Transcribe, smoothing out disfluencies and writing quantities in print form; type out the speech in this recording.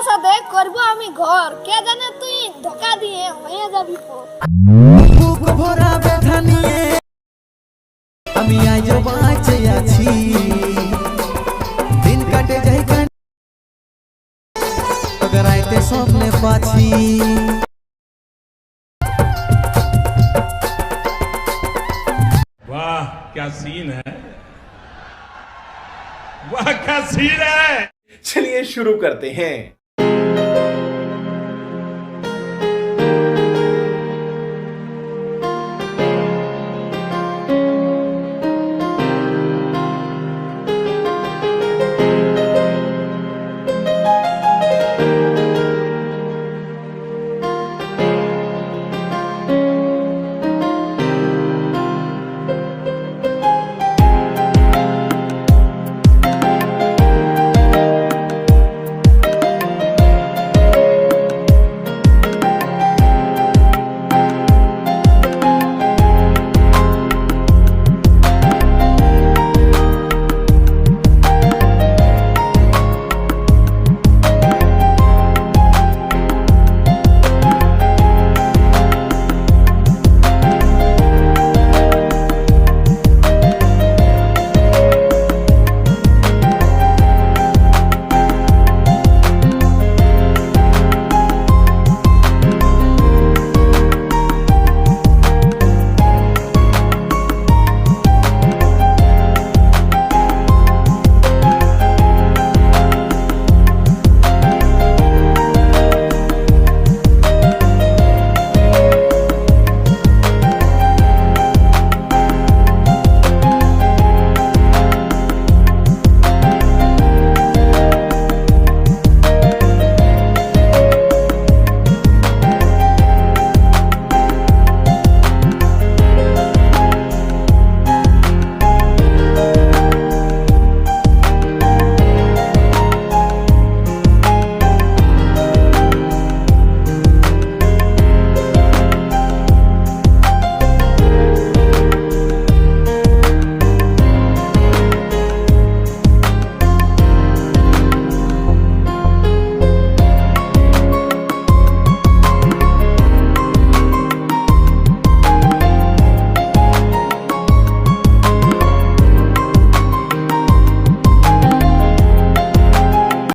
সাথে করব আমি ঘর, কে জানে তুই ধোকা দিয়ে হয়ে যাবি পর। বুক ভরা ব্যথা নিয়ে আমি আজও বাঁচে আছি, দিন কাটে যাই কান রাইতে স্বপ্নে পাচ্ছি। वाह क्या सीन है, वाह क्या सीन है। चलिए शुरू करते हैं।